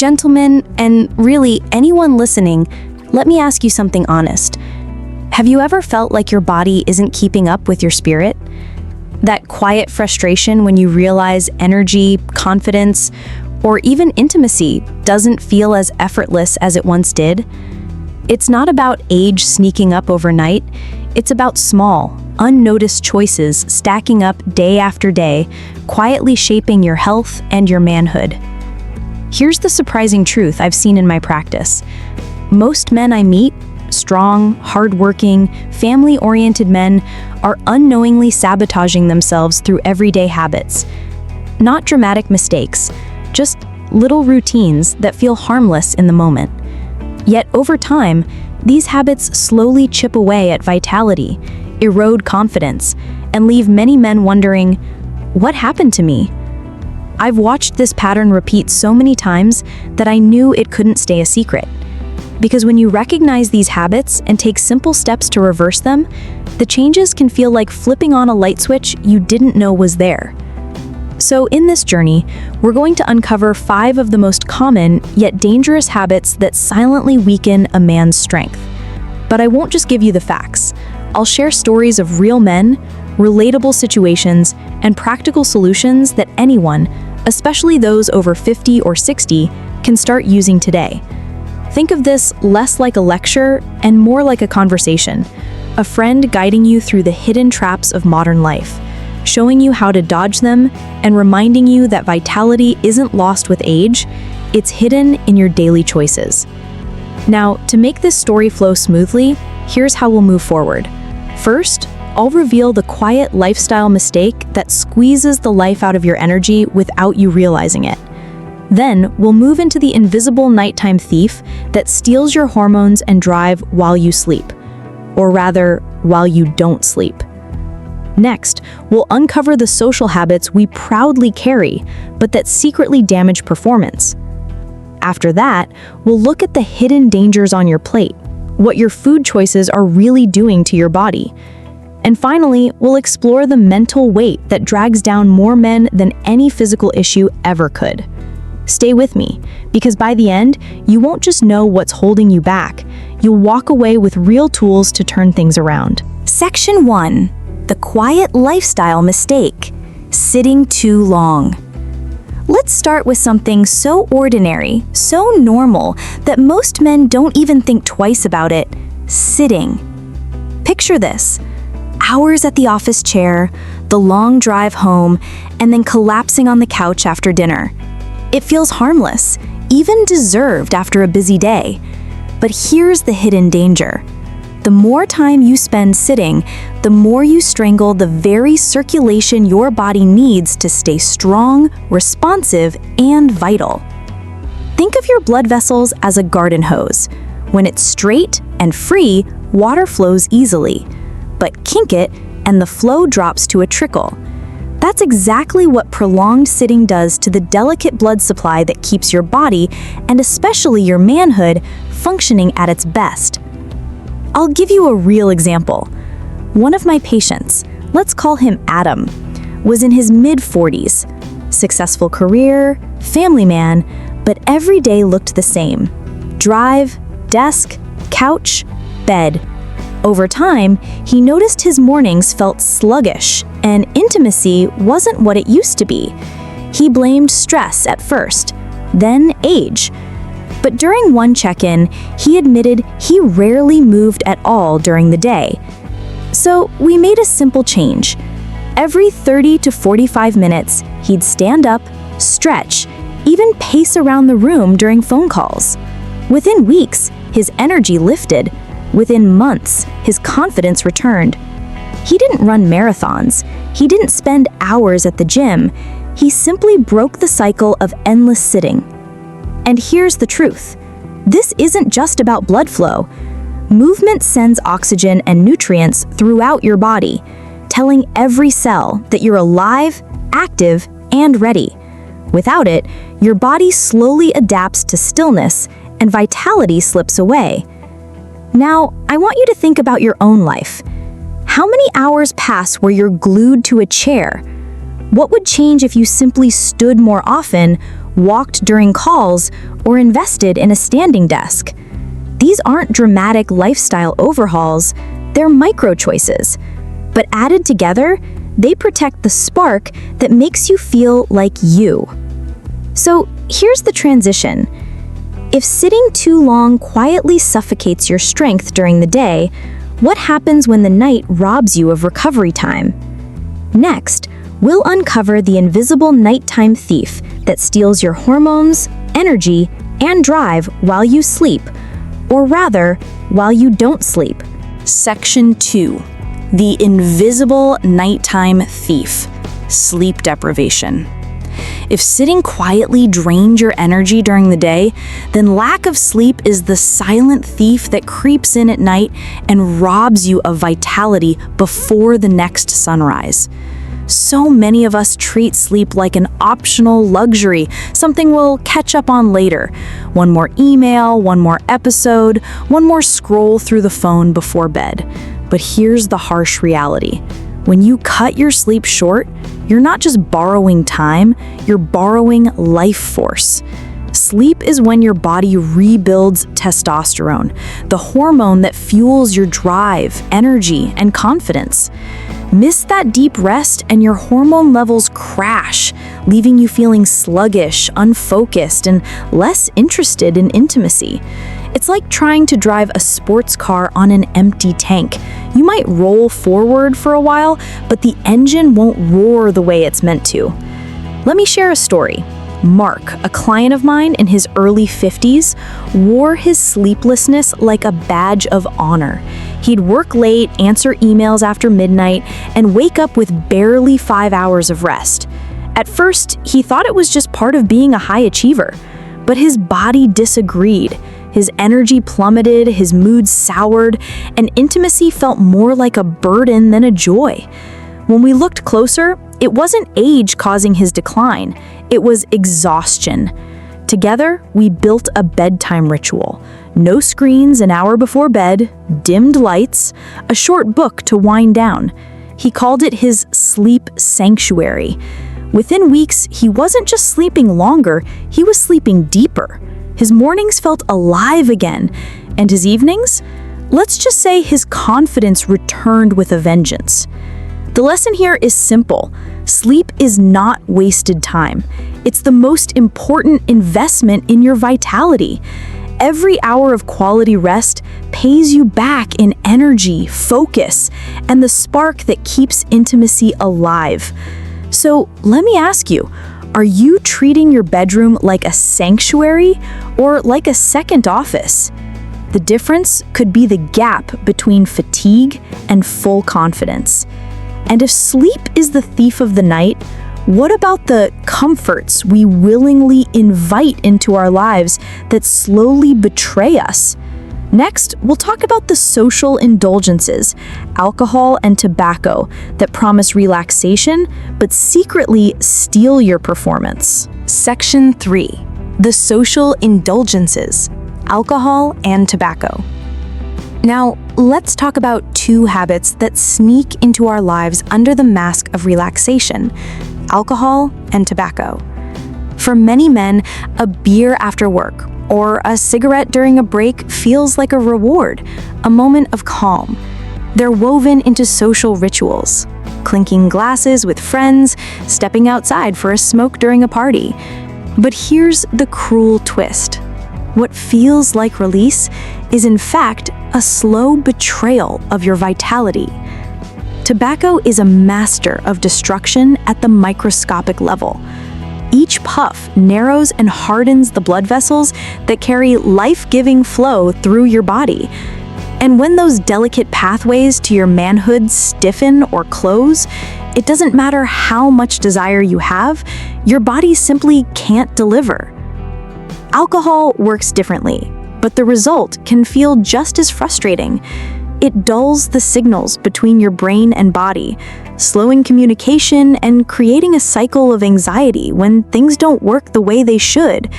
Gentlemen, and really anyone listening, let me ask you something honest. Have you ever felt like your body isn't keeping up with your spirit? That quiet frustration when you realize energy, confidence, or even intimacy doesn't feel as effortless as it once did? It's not about age sneaking up overnight. It's about small, unnoticed choices stacking up day after day, quietly shaping your health and your manhood. Here's the surprising truth I've seen in my practice. Most men I meet, strong, hardworking, family-oriented men, are unknowingly sabotaging themselves through everyday habits. Not dramatic mistakes, just little routines that feel harmless in the moment. Yet over time, these habits slowly chip away at vitality, erode confidence, and leave many men wondering, what happened to me? I've watched this pattern repeat so many times that I knew it couldn't stay a secret. Because when you recognize these habits and take simple steps to reverse them, the changes can feel like flipping on a light switch you didn't know was there. So in this journey, we're going to uncover 5 of the most common yet dangerous habits that silently weaken a man's strength. But I won't just give you the facts. I'll share stories of real men, relatable situations, and practical solutions that anyone, especially those over 50 or 60, can start using today. Think of this less like a lecture and more like a conversation, a friend guiding you through the hidden traps of modern life, showing you how to dodge them and reminding you that vitality isn't lost with age, it's hidden in your daily choices. Now, to make this story flow smoothly, here's how we'll move forward. First, I'll reveal the quiet lifestyle mistake that squeezes the life out of your energy without you realizing it. Then, we'll move into the invisible nighttime thief that steals your hormones and drive while you sleep. Or rather, while you don't sleep. Next, we'll uncover the social habits we proudly carry, but that secretly damage performance. After that, we'll look at the hidden dangers on your plate, what your food choices are really doing to your body. And finally, we'll explore the mental weight that drags down more men than any physical issue ever could. Stay with me, because by the end, you won't just know what's holding you back, you'll walk away with real tools to turn things around. Section 1. The quiet lifestyle mistake: sitting too long. Let's start with something so ordinary, so normal, that most men don't even think twice about it: sitting. Picture this: hours at the office chair, the long drive home, and then collapsing on the couch after dinner. It feels harmless, even deserved after a busy day. But here's the hidden danger. The more time you spend sitting, the more you strangle the very circulation your body needs to stay strong, responsive, and vital. Think of your blood vessels as a garden hose. When it's straight and free, water flows easily. But kink it, and the flow drops to a trickle. That's exactly what prolonged sitting does to the delicate blood supply that keeps your body, and especially your manhood, functioning at its best. I'll give you a real example. One of my patients, let's call him Adam, was in his mid-40s. Successful career, family man, but every day looked the same. Drive, desk, couch, bed. Over time, he noticed his mornings felt sluggish, and intimacy wasn't what it used to be. He blamed stress at first, then age. But during one check-in, he admitted he rarely moved at all during the day. So we made a simple change. Every 30 to 45 minutes, he'd stand up, stretch, even pace around the room during phone calls. Within weeks, his energy lifted. Within months, his confidence returned. He didn't run marathons. He didn't spend hours at the gym. He simply broke the cycle of endless sitting. And here's the truth. This isn't just about blood flow. Movement sends oxygen and nutrients throughout your body, telling every cell that you're alive, active, and ready. Without it, your body slowly adapts to stillness and vitality slips away. Now, I want you to think about your own life. How many hours pass where you're glued to a chair? What would change if you simply stood more often, walked during calls, or invested in a standing desk? These aren't dramatic lifestyle overhauls, they're micro choices. But added together, they protect the spark that makes you feel like you. So here's the transition. If sitting too long quietly suffocates your strength during the day, what happens when the night robs you of recovery time? Next, we'll uncover the invisible nighttime thief that steals your hormones, energy, and drive while you sleep, or rather, while you don't sleep. Section 2. The invisible nighttime thief, sleep deprivation. If sitting quietly drained your energy during the day, then lack of sleep is the silent thief that creeps in at night and robs you of vitality before the next sunrise. So many of us treat sleep like an optional luxury, something we'll catch up on later. One more email, one more episode, one more scroll through the phone before bed. But here's the harsh reality. When you cut your sleep short, you're not just borrowing time, you're borrowing life force. Sleep is when your body rebuilds testosterone, the hormone that fuels your drive, energy, and confidence. Miss that deep rest and your hormone levels crash, leaving you feeling sluggish, unfocused, and less interested in intimacy. It's like trying to drive a sports car on an empty tank. You might roll forward for a while, but the engine won't roar the way it's meant to. Let me share a story. Mark, a client of mine in his early 50s, wore his sleeplessness like a badge of honor. He'd work late, answer emails after midnight, and wake up with barely 5 hours of rest. At first, he thought it was just part of being a high achiever, but his body disagreed. His energy plummeted, his mood soured, and intimacy felt more like a burden than a joy. When we looked closer, it wasn't age causing his decline, it was exhaustion. Together, we built a bedtime ritual. No screens an hour before bed, dimmed lights, a short book to wind down. He called it his sleep sanctuary. Within weeks, he wasn't just sleeping longer, he was sleeping deeper. His mornings felt alive again, and his evenings? Let's just say his confidence returned with a vengeance. The lesson here is simple. Sleep is not wasted time. It's the most important investment in your vitality. Every hour of quality rest pays you back in energy, focus, and the spark that keeps intimacy alive. So let me ask you, are you treating your bedroom like a sanctuary or like a second office? The difference could be the gap between fatigue and full confidence. And if sleep is the thief of the night, what about the comforts we willingly invite into our lives that slowly betray us? Next, we'll talk about the social indulgences, alcohol and tobacco, that promise relaxation but secretly steal your performance. Section 3. The social indulgences, alcohol and tobacco. Now, let's talk about two habits that sneak into our lives under the mask of relaxation: alcohol and tobacco. For many men, a beer after work or a cigarette during a break feels like a reward, a moment of calm. They're woven into social rituals, clinking glasses with friends, stepping outside for a smoke during a party. But here's the cruel twist. What feels like release is in fact a slow betrayal of your vitality. Tobacco is a master of destruction at the microscopic level. Each puff narrows and hardens the blood vessels that carry life-giving flow through your body. And when those delicate pathways to your manhood stiffen or close, it doesn't matter how much desire you have, your body simply can't deliver. Alcohol works differently, but the result can feel just as frustrating. It dulls the signals between your brain and body, slowing communication and creating a cycle of anxiety when things don't work the way they should.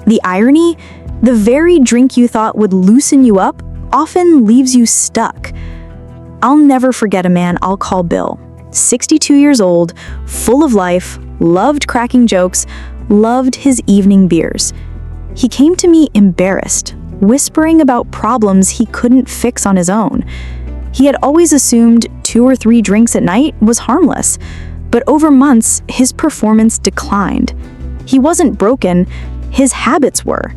The irony? The very drink you thought would loosen you up often leaves you stuck. I'll never forget a man I'll call Bill. 62 years old, full of life, loved cracking jokes, loved his evening beers. He came to me embarrassed, whispering about problems he couldn't fix on his own. He had always assumed 2 or 3 drinks at night was harmless, but over months, his performance declined. He wasn't broken, his habits were.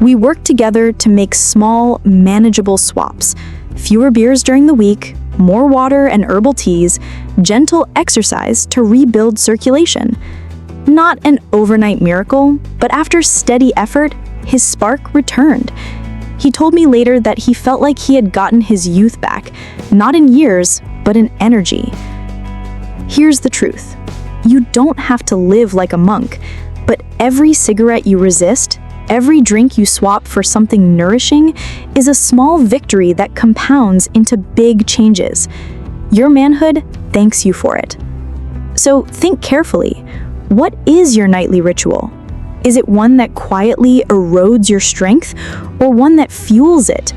We worked together to make small, manageable swaps. Fewer beers during the week, more water and herbal teas, gentle exercise to rebuild circulation. Not an overnight miracle, but after steady effort, his spark returned. He told me later that he felt like he had gotten his youth back, not in years, but in energy. Here's the truth. You don't have to live like a monk, but every cigarette you resist, every drink you swap for something nourishing, is a small victory that compounds into big changes. Your manhood thanks you for it. So think carefully. What is your nightly ritual? Is it one that quietly erodes your strength, or one that fuels it?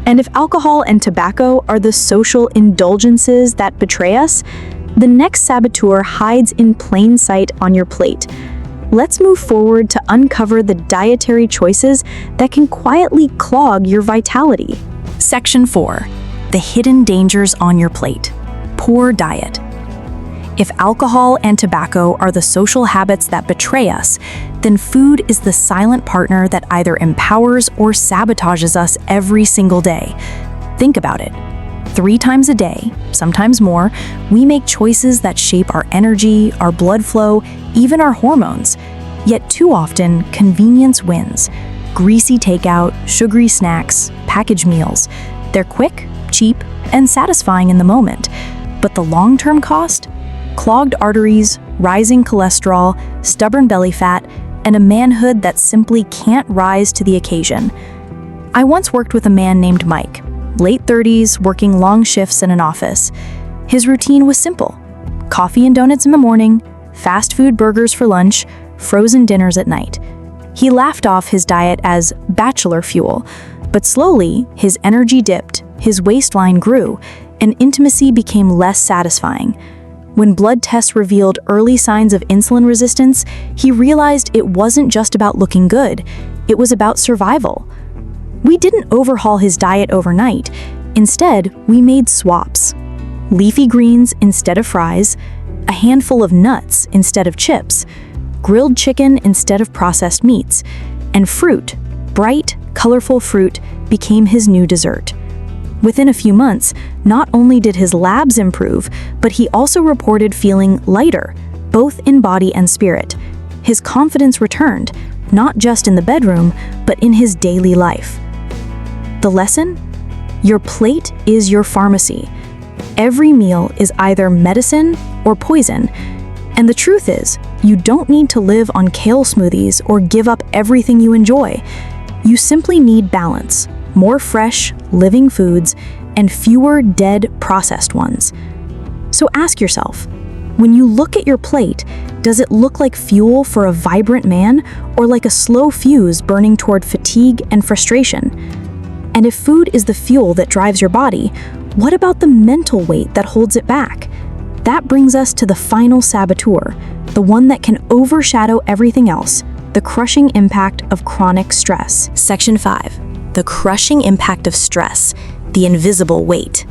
And if alcohol and tobacco are the social indulgences that betray us, the next saboteur hides in plain sight on your plate. Let's move forward to uncover the dietary choices that can quietly clog your vitality. Section 4. The hidden dangers on your plate. Poor diet. If alcohol and tobacco are the social habits that betray us, then food is the silent partner that either empowers or sabotages us every single day. Think about it. 3 times a day, sometimes more, we make choices that shape our energy, our blood flow, even our hormones. Yet too often, convenience wins. Greasy takeout, sugary snacks, packaged meals. They're quick, cheap, and satisfying in the moment. But the long-term cost? Clogged arteries, rising cholesterol, stubborn belly fat, and a manhood that simply can't rise to the occasion. I once worked with a man named Mike, late 30s, working long shifts in an office. His routine was simple: coffee and donuts in the morning, fast food burgers for lunch, frozen dinners at night. He laughed off his diet as bachelor fuel, but slowly his energy dipped, his waistline grew, and intimacy became less satisfying. When blood tests revealed early signs of insulin resistance, he realized it wasn't just about looking good, it was about survival. We didn't overhaul his diet overnight. Instead, we made swaps. Leafy greens instead of fries, a handful of nuts instead of chips, grilled chicken instead of processed meats, and fruit, bright, colorful fruit, became his new dessert. Within a few months, not only did his labs improve, but he also reported feeling lighter, both in body and spirit. His confidence returned, not just in the bedroom, but in his daily life. The lesson? Your plate is your pharmacy. Every meal is either medicine or poison. And the truth is, you don't need to live on kale smoothies or give up everything you enjoy. You simply need balance. More fresh, living foods, and fewer dead, processed ones. So ask yourself, when you look at your plate, does it look like fuel for a vibrant man or like a slow fuse burning toward fatigue and frustration? And if food is the fuel that drives your body, what about the mental weight that holds it back? That brings us to the final saboteur, the one that can overshadow everything else, the crushing impact of chronic stress. Section 5. The crushing impact of stress, the invisible weight.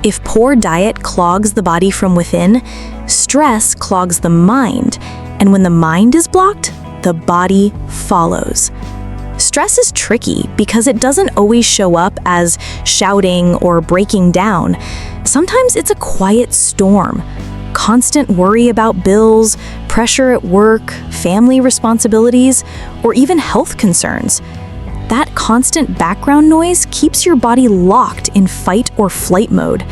If poor diet clogs the body from within, stress clogs the mind, and when the mind is blocked, the body follows. Stress is tricky because it doesn't always show up as shouting or breaking down. Sometimes it's a quiet storm. Constant worry about bills, pressure at work, family responsibilities, or even health concerns. That constant background noise keeps your body locked in fight or flight mode.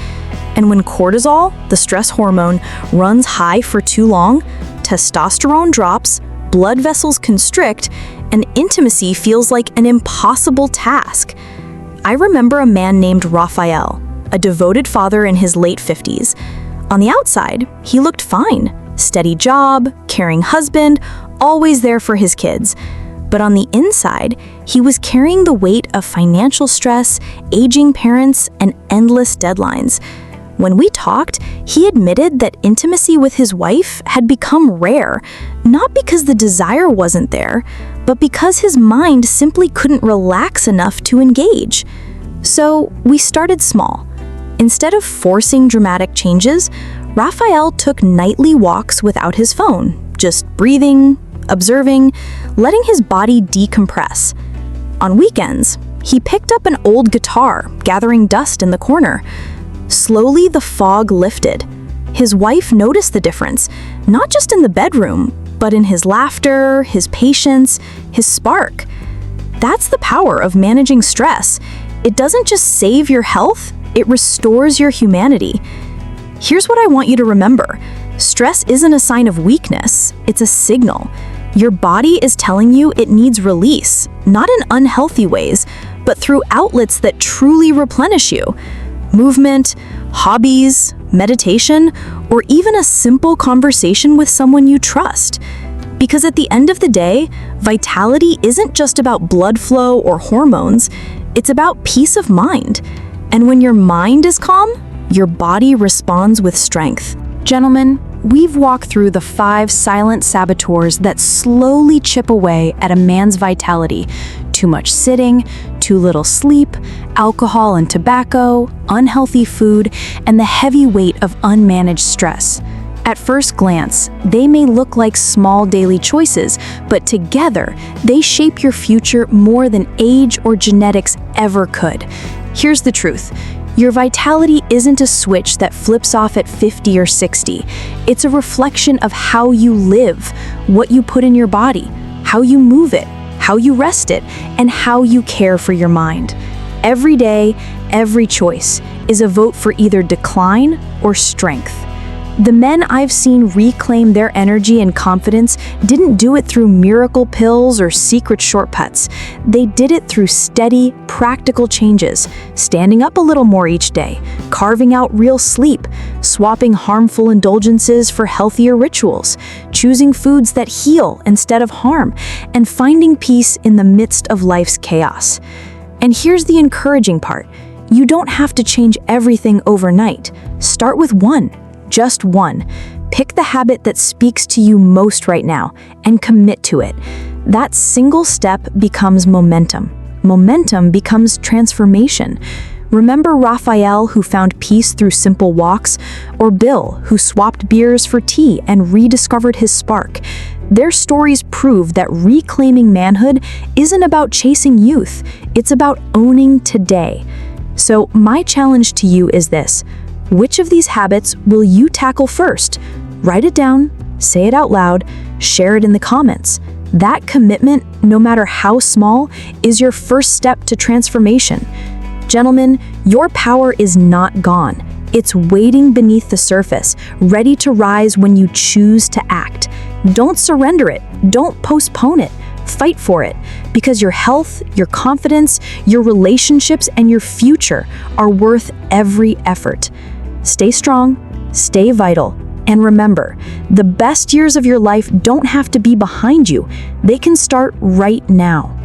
And when cortisol, the stress hormone, runs high for too long, testosterone drops, blood vessels constrict, and intimacy feels like an impossible task. I remember a man named Raphael, a devoted father in his late 50s. On the outside, he looked fine. Steady job, caring husband, always there for his kids. But on the inside, he was carrying the weight of financial stress, aging parents, and endless deadlines. When we talked, He admitted that intimacy with his wife had become rare, not because the desire wasn't there, but because his mind simply couldn't relax enough to engage. So we started small. Instead of forcing dramatic changes, Raphael took nightly walks without his phone, just breathing, observing, letting his body decompress. On weekends, he picked up an old guitar, gathering dust in the corner. Slowly, the fog lifted. His wife noticed the difference, not just in the bedroom, but in his laughter, his patience, his spark. That's the power of managing stress. It doesn't just save your health, it restores your humanity. Here's what I want you to remember. Stress isn't a sign of weakness, it's a signal. Your body is telling you it needs release, not in unhealthy ways, but through outlets that truly replenish you. Movement, hobbies, meditation, or even a simple conversation with someone you trust. Because at the end of the day, vitality isn't just about blood flow or hormones, it's about peace of mind. And when your mind is calm, your body responds with strength. Gentlemen, we've walked through the 5 silent saboteurs that slowly chip away at a man's vitality. Too much sitting, too little sleep, alcohol and tobacco, unhealthy food, and the heavy weight of unmanaged stress. At first glance, they may look like small daily choices, but together, they shape your future more than age or genetics ever could. Here's the truth. Your vitality isn't a switch that flips off at 50 or 60. It's a reflection of how you live, what you put in your body, how you move it, how you rest it, and how you care for your mind. Every day, every choice is a vote for either decline or strength. The men I've seen reclaim their energy and confidence didn't do it through miracle pills or secret shortcuts. They did it through steady, practical changes, standing up a little more each day, carving out real sleep, swapping harmful indulgences for healthier rituals, choosing foods that heal instead of harm, and finding peace in the midst of life's chaos. And here's the encouraging part. You don't have to change everything overnight. Start with one. Just one. Pick the habit that speaks to you most right now and commit to it. That single step becomes momentum. Momentum becomes transformation. Remember Raphael, who found peace through simple walks, or Bill, who swapped beers for tea and rediscovered his spark. Their stories prove that reclaiming manhood isn't about chasing youth, it's about owning today. So my challenge to you is this. Which of these habits will you tackle first? Write it down, say it out loud, share it in the comments. That commitment, no matter how small, is your first step to transformation. Gentlemen, your power is not gone. It's waiting beneath the surface, ready to rise when you choose to act. Don't surrender it. Don't postpone it. Fight for it, because your health, your confidence, your relationships, and your future are worth every effort. Stay strong, stay vital, and remember, the best years of your life don't have to be behind you. They can start right now.